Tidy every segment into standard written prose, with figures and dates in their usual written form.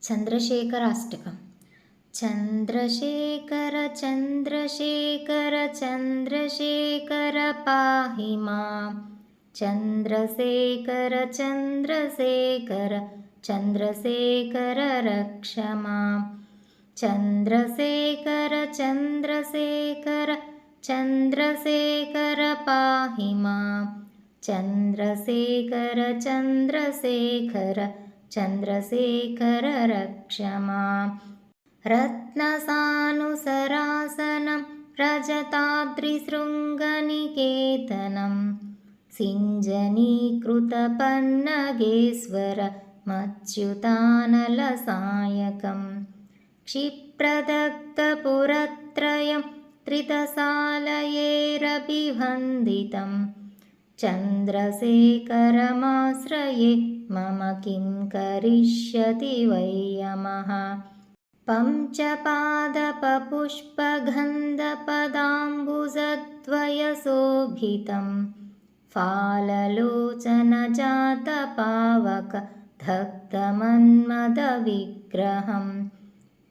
चन्द्रशेखराष्टकम्। चन्द्रशेखर चन्द्रशेखर चन्द्रशेखर पाहि मां। चन्द्रशेखर चन्द्रशेखर चन्द्रशेखर रक्ष मां। चन्द्रशेखर चन्द्रशेखर चन्द्रशेखर पाहि मां। चन्द्रशेखर चन्द्रशेखर चन्द्रशेखर रक्ष मां। रत्नसानुसरासनं रजताद्रिशृङ्गनिकेतनं सिञ्जनीकृतपन्नगेश्वरमच्युतानलसायकं क्षिप्रदग्धपुरत्रयं त्रिदशालयैरभिवन्दितं चन्द्रशेखरमाश्रये मम किं करिष्यति वै यमः। पञ्चपादपपुष्पगन्धपदाम्बुजद्वयशोभितं फाललोचनजातपावकदग्धमन्मदविग्रहं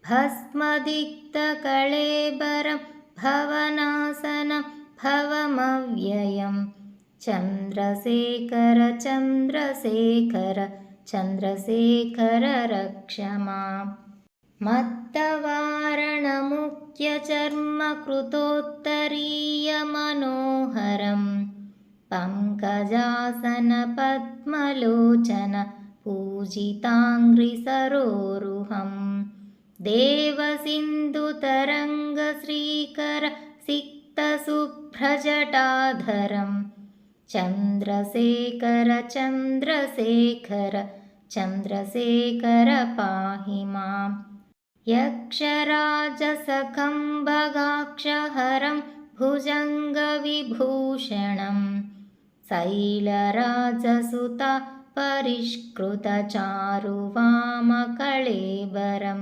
भस्मदिग्धकळेबरं भवनाशनं भवमव्ययं चन्द्रशेखर चन्द्रशेखर चन्द्रशेखर रक्ष मां। मत्तवारणमुख्यचर्मकृतोत्तरीयमनोहरं पङ्कजासनपद्मलोचन पूजिताङ्घ्रिसरोरुहं देवसिन्धुतरङ्गश्रीकर सिक्तशुभ्रजटाधरं चन्द्रशेखर चन्द्रशेखर चन्द्रशेखर पाहि मां। यक्षराजसखम्भगाक्षहरं भुजङ्गविभूषणं शैलराजसुता परिष्कृतचारुवामकळेबरं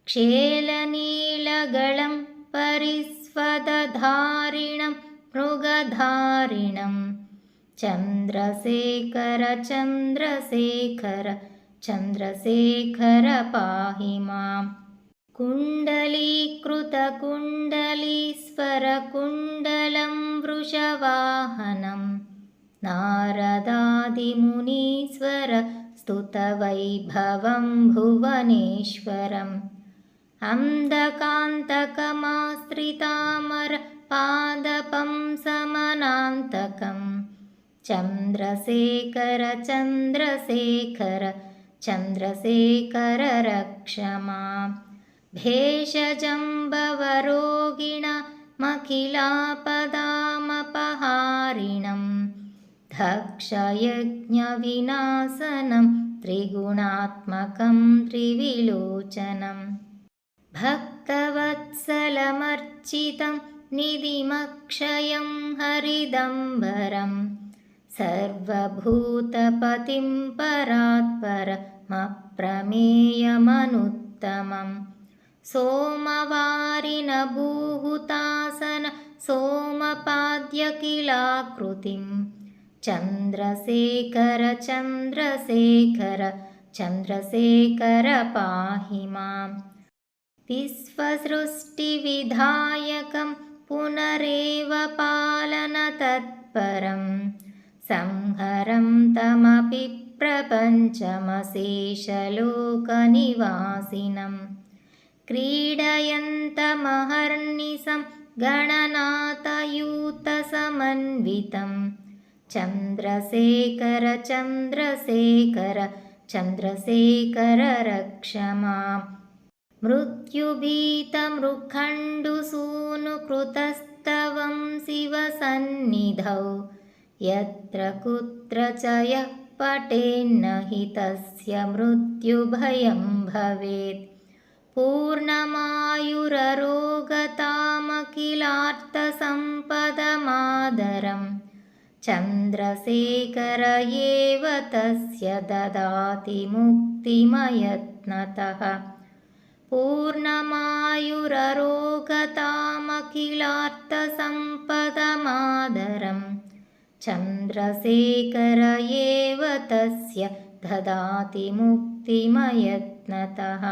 क्षेलनीलगलं परिस्वदधारिणं मृगधारिणं चन्द्रशेखर चन्द्रशेखर चन्द्रशेखर पाहि मां। कुण्डलीकृतकुण्डलीश्वरकुण्डलं वृषवाहनं नारदादिमुनीश्वर स्तुतवैभवं भुवनेश्वरम् अन्धकान्तकमाश्रितामरपादपं समनान्तकं चन्द्रशेखर चन्द्रशेखर चन्द्रशेखर रक्ष मां। भेषजम्बवरोगिणमखिलापदामपहारिणं दक्षयज्ञविनाशनं त्रिगुणात्मकं त्रिविलोचनं भक्तवत्सलमर्चितं निधिमक्षयं हरिदम्बरं सर्वभूतपतिं परात्परमप्रमेयमनुत्तमं सोमवारिणभूहुतासन सोमपाद्यकिलाकृतिं चन्द्रशेखर चन्द्रशेखर चन्द्रशेखर पाहि मां। विश्वसृष्टिविधायकं पुनरेव पालनतत्परं संहरं तमपि प्रपञ्चमशेषलोकनिवासिनं क्रीडयन्तमहर्निशं गणनाथयूतसमन्वितं चन्द्रशेखर चन्द्रशेखर चन्द्रशेखर रक्ष मां। मृत्युभीतमृखण्डुसूनुकृतस्तवं शिवसन्निधौ यत्र कुत्र च यः पठेन्न हि तस्य मृत्युभयं भवेत् पूर्णमायुररोगतामखिलार्थसम्पदमादरं चन्द्रशेखर एव तस्य ददाति मुक्तिमयत्नतः पूर्णमायुररोगतामखिलार्थसम्पदमादरं चन्द्रशेखर एव तस्य यद्ददाति मुक्तिमयत्नतः